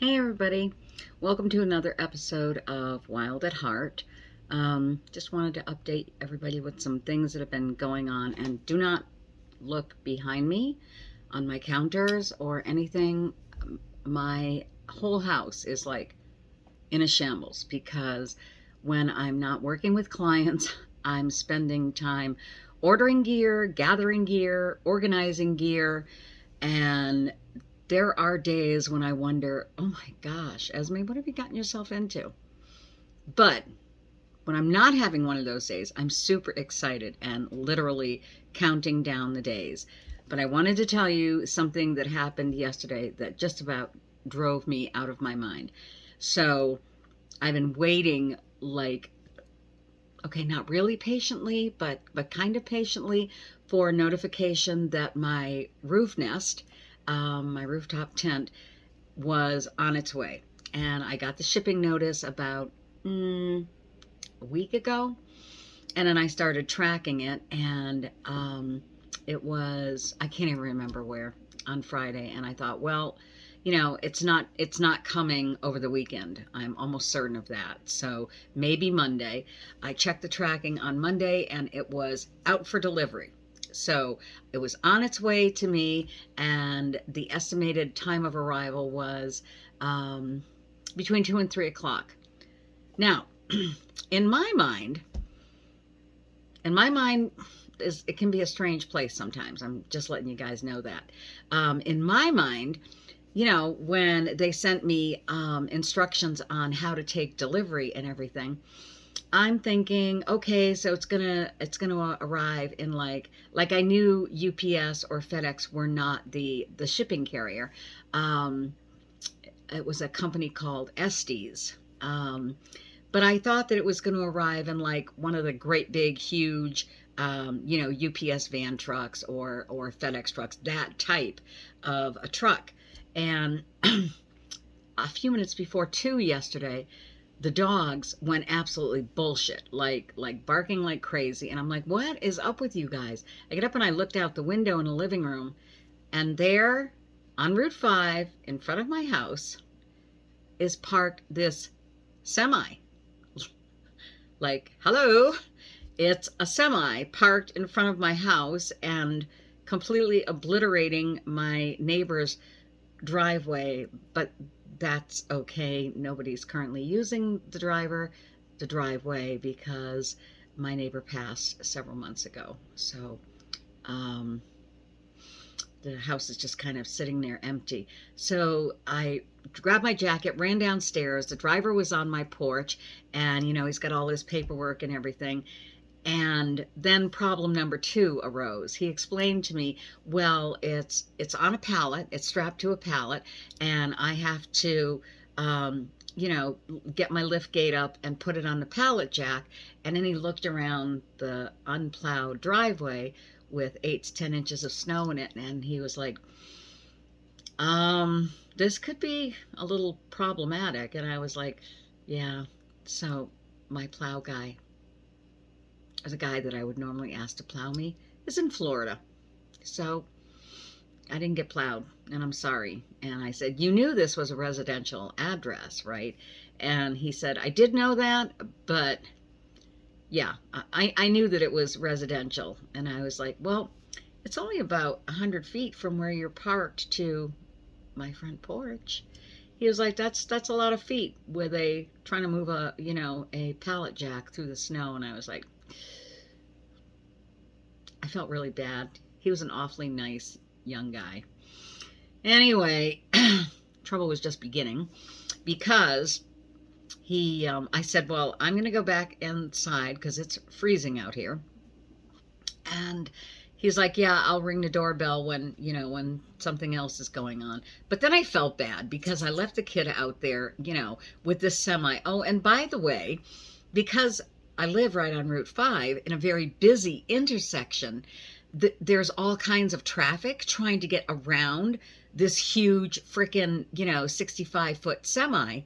Hey everybody, welcome to another episode of Wild at Heart. Just wanted to update everybody with some things that have been going on, and do not look behind me on my counters or anything. My whole house is like in a shambles because when I'm not working with clients, I'm spending time ordering gear, gathering gear, organizing gear, and there are days when I wonder, oh my gosh, Esme, what have you gotten yourself into? But when I'm not having one of those days, I'm super excited and literally counting down the days. But I wanted to tell you something that happened yesterday that just about drove me out of my mind. So I've been waiting, like, okay, not really patiently, but kind of patiently, for notification that my roof nest, my rooftop tent, was on its way. And I got the shipping notice about a week ago. And then I started tracking it, and it was, I can't even remember where, on Friday. And I thought, well, it's not coming over the weekend. I'm almost certain of that. So maybe Monday. I checked the tracking on Monday, and it was out for delivery. So it was on its way to me, and the estimated time of arrival was between 2 and 3 o'clock. Now, in my mind, it can be a strange place sometimes. I'm just letting you guys know that. In my mind, when they sent me instructions on how to take delivery and everything, I'm thinking, okay, so it's gonna arrive in like I knew UPS or FedEx were not the shipping carrier. Um, it was a company called Estes. But I thought that it was going to arrive in like one of the great big huge UPS van trucks or FedEx trucks, that type of a truck. And a few minutes before 2 yesterday, the dogs went absolutely bullshit, like barking like crazy. And I'm like, what is up with you guys? I get up and I looked out the window in the living room, and there on Route 5 in front of my house is parked this semi. Like, hello, it's a semi parked in front of my house and completely obliterating my neighbor's driveway. But that's okay. Nobody's currently using the driveway, because my neighbor passed several months ago. So um, the house is just kind of sitting there empty. So I grabbed my jacket, ran downstairs. The driver was on my porch, and he's got all his paperwork and everything. And then problem number 2 arose. He explained to me, well, it's on a pallet, it's strapped to a pallet, and I have to get my lift gate up and put it on the pallet jack. And then he looked around the unplowed driveway with 8 to 10 inches of snow in it, and he was like, this could be a little problematic. And I was like, yeah. So my plow guy, the guy that I would normally ask to plow me, is in Florida. So I didn't get plowed, and I'm sorry. And I said, you knew this was a residential address, right? And he said, I did know that, but yeah, I knew that it was residential. And I was like, well, it's only about 100 feet from where you're parked to my front porch. He was like, that's a lot of feet with a trying to move a pallet jack through the snow. And I was like, I felt really bad. He was an awfully nice young guy. Anyway, trouble was just beginning, because I said, well, I'm going to go back inside because it's freezing out here. And he's like, yeah, I'll ring the doorbell when something else is going on. But then I felt bad because I left the kid out there, with this semi. Oh, and by the way, because I live right on Route 5 in a very busy intersection, there's all kinds of traffic trying to get around this huge frickin', 65-foot semi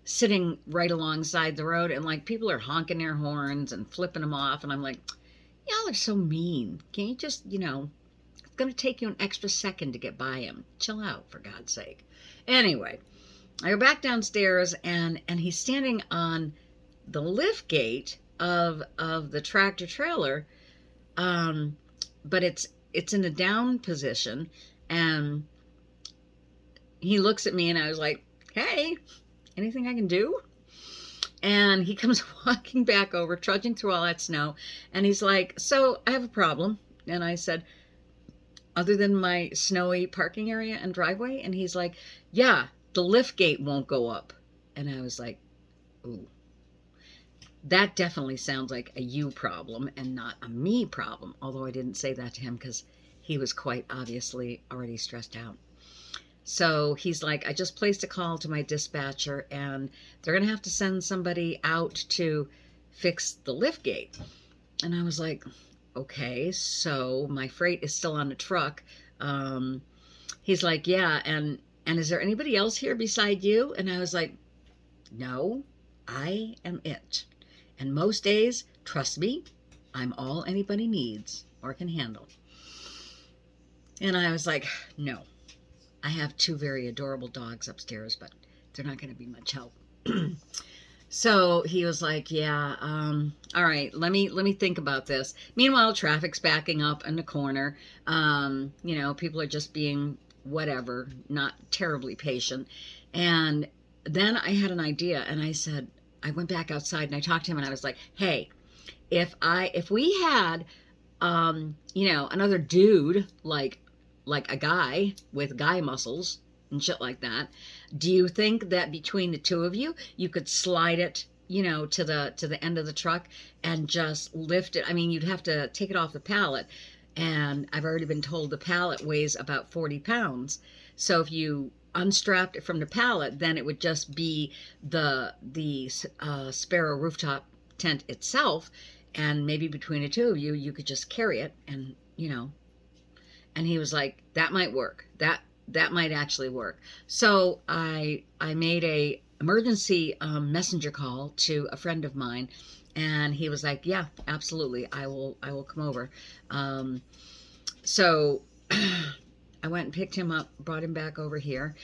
sitting right alongside the road. And like people are honking their horns and flipping them off. And I'm like, y'all are so mean. Can't you just, it's going to take you an extra second to get by him. Chill out, for God's sake. Anyway, I go back downstairs, and he's standing on the lift gate of the tractor trailer, um, but it's in a down position, and he looks at me, and I was like, "Hey, anything I can do?" And he comes walking back over, trudging through all that snow, and he's like, "So I have a problem." And I said, "Other than my snowy parking area and driveway?" And he's like, "Yeah, the lift gate won't go up." And I was like, "Ooh, that definitely sounds like a you problem and not a me problem." Although I didn't say that to him because he was quite obviously already stressed out. So he's like, "I just placed a call to my dispatcher, and they're going to have to send somebody out to fix the lift gate." And I was like, "Okay, so my freight is still on the truck." Um, he's like, "Yeah, and is there anybody else here beside you?" And I was like, "No, I am it. And most days, trust me, I'm all anybody needs or can handle." And I was like, "No, I have two very adorable dogs upstairs, but they're not going to be much help." So he was like, "Yeah, all right, let me think about this." Meanwhile, traffic's backing up in the corner. People are just being whatever, not terribly patient. And then I had an idea, and I went back outside and I talked to him, and I was like, "Hey, if we had another dude like a guy with guy muscles and shit like that, do you think that between the two of you, you could slide it, to the end of the truck and just lift it? I mean, you'd have to take it off the pallet, and I've already been told the pallet weighs about 40 pounds. So if you unstrapped it from the pallet, then it would just be the Sparrow rooftop tent itself, and maybe between the two of you, you could just carry it, and he was like, "That might work. That might actually work." So I made a emergency messenger call to a friend of mine, and he was like, "Yeah, absolutely. I will come over." So I went and picked him up, brought him back over here,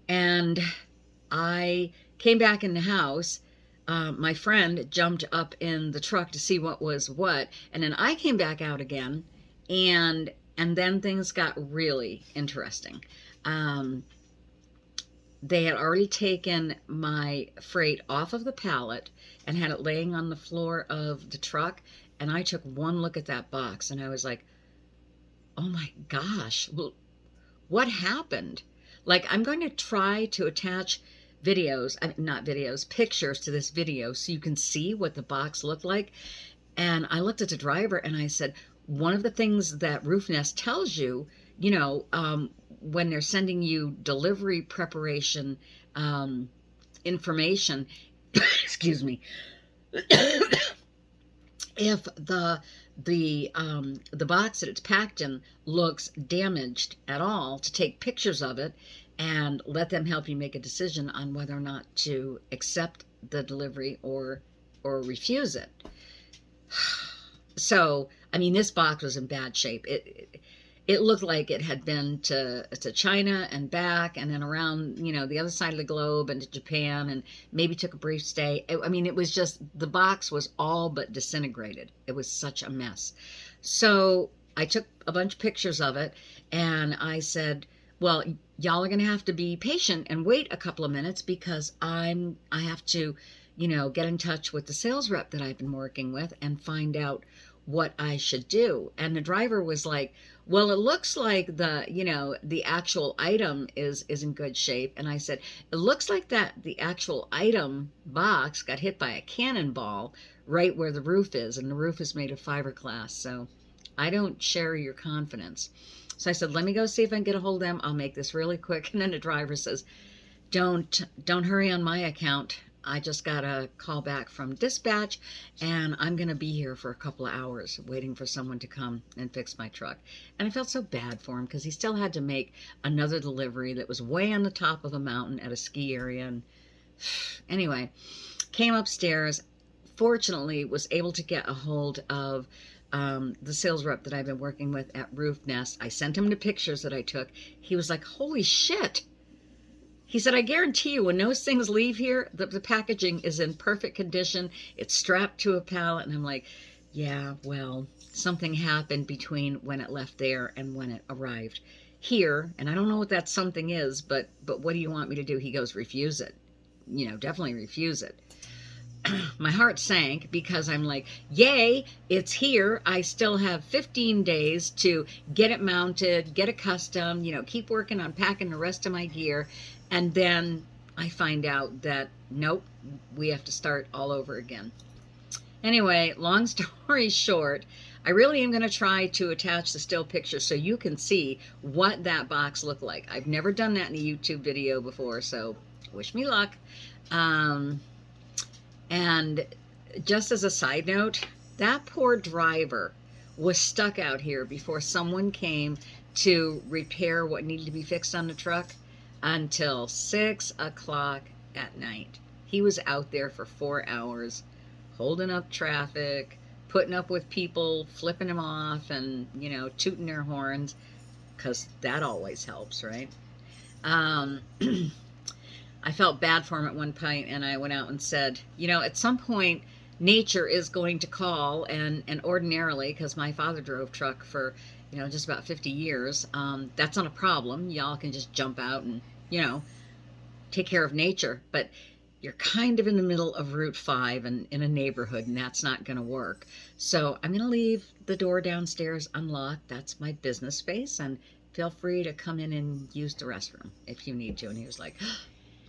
and I came back in the house. My friend jumped up in the truck to see what was what, and then I came back out again, and then things got really interesting. Um, they had already taken my freight off of the pallet and had it laying on the floor of the truck, and I took one look at that box, and I was like, "Oh my gosh, well, what happened?" Like, I'm going to try to attach not videos, pictures to this video so you can see what the box looked like. And I looked at the driver and I said, "One of the things that Roof Nest tells you, when they're sending you delivery preparation information," excuse me, "if the box that it's packed in looks damaged at all, to take pictures of it and let them help you make a decision on whether or not to accept the delivery or refuse it." So, I mean, this box was in bad shape. It looked like it had been to China and back, and then around, the other side of the globe, and to Japan, and maybe took a brief stay. I mean, it was just, the box was all but disintegrated. It was such a mess. So I took a bunch of pictures of it, and I said, "Well, y'all are going to have to be patient and wait a couple of minutes, because I have to, get in touch with the sales rep that I've been working with and find out what I should do." And the driver was like, "Well, it looks like the actual item is in good shape." And I said, "It looks like that the actual item box got hit by a cannonball right where the roof is, and the roof is made of fiberglass. So I don't share your confidence." So I said, "Let me go see if I can get a hold of them. I'll make this really quick." And then the driver says, Don't hurry on my account. I just got a call back from dispatch, and I'm going to be here for a couple of hours waiting for someone to come and fix my truck." And I felt so bad for him, because he still had to make another delivery that was way on the top of a mountain at a ski area. And anyway, came upstairs, fortunately was able to get a hold of the sales rep that I've been working with at Roof Nest. I sent him the pictures that I took. He was like, "Holy shit, He said, I guarantee you when those things leave here, the packaging is in perfect condition. It's strapped to a pallet. And I'm like, yeah, well, something happened between when it left there and when it arrived here. And I don't know what that something is, but what do you want me to do? He goes, refuse it. Definitely refuse it. My heart sank because I'm like, yay, it's here. I still have 15 days to get it mounted, get it custom, keep working on packing the rest of my gear. And then I find out that, nope, we have to start all over again. Anyway, long story short, I really am going to try to attach the still picture so you can see what that box looked like. I've never done that in a YouTube video before, so wish me luck. And just as a side note, that poor driver was stuck out here before someone came to repair what needed to be fixed on the truck until 6 o'clock at night. He was out there for 4 hours, holding up traffic, putting up with people flipping him off and, tooting their horns, because that always helps, right? I felt bad for him at one point, and I went out and said, at some point, nature is going to call, and ordinarily, because my father drove truck for, just about 50 years, that's not a problem. Y'all can just jump out and, take care of nature. But you're kind of in the middle of Route 5 and in a neighborhood, and that's not going to work. So I'm going to leave the door downstairs unlocked. That's my business space, and feel free to come in and use the restroom if you need to. And he was like,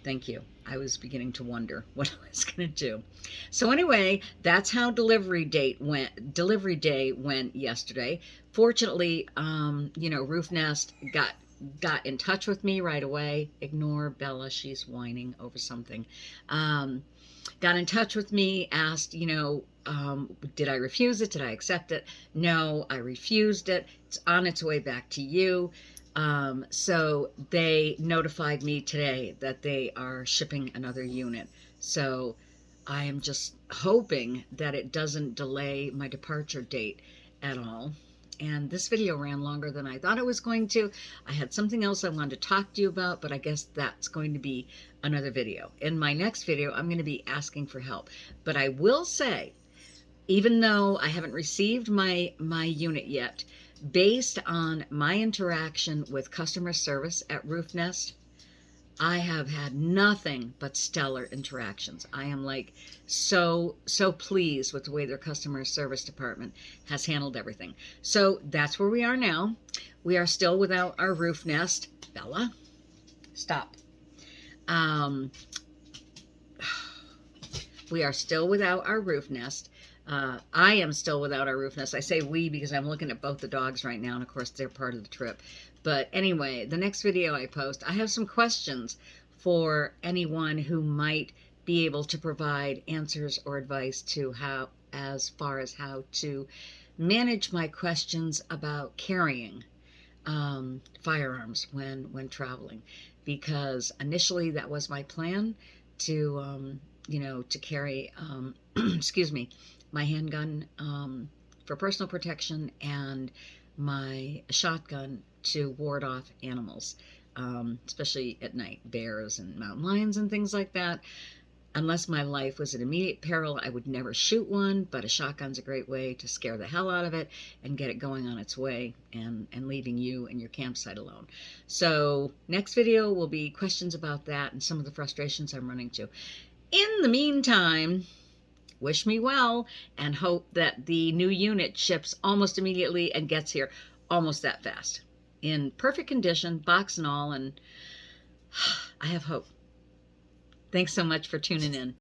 thank you. I was beginning to wonder what I was going to do. So anyway, that's how delivery day went yesterday. Fortunately, Roof Nest got in touch with me right away. Ignore Bella, she's whining over something. Got in touch with me, asked, did I refuse it? Did I accept it? No, I refused it. It's on its way back to you. So they notified me today that they are shipping another unit. So I am just hoping that it doesn't delay my departure date at all. And this video ran longer than I thought it was going to. I had something else I wanted to talk to you about, but I guess that's going to be another video. In my next video, I'm going to be asking for help. But I will say, even though I haven't received my unit yet, based on my interaction with customer service at Roof Nest, I have had nothing but stellar interactions. I am like so pleased with the way their customer service department has handled everything. So that's where we are now. We are still without our Roof Nest. Bella, stop. We are still without our Roof Nest. I am still without our Roof Nest. I say we because I'm looking at both the dogs right now, and of course they're part of the trip. But anyway, the next video I post, I have some questions for anyone who might be able to provide answers or advice to as far as how to manage my questions about carrying firearms when traveling. Because initially that was my plan to carry, excuse me, my handgun for personal protection and my shotgun to ward off animals, especially at night, bears and mountain lions and things like that. Unless my life was in immediate peril, I would never shoot one, but a shotgun's a great way to scare the hell out of it and get it going on its way and leaving you and your campsite alone. So next video will be questions about that and some of the frustrations I'm running to. In the meantime, wish me well and hope that the new unit ships almost immediately and gets here almost that fast. In perfect condition, box and all, and I have hope. Thanks so much for tuning in.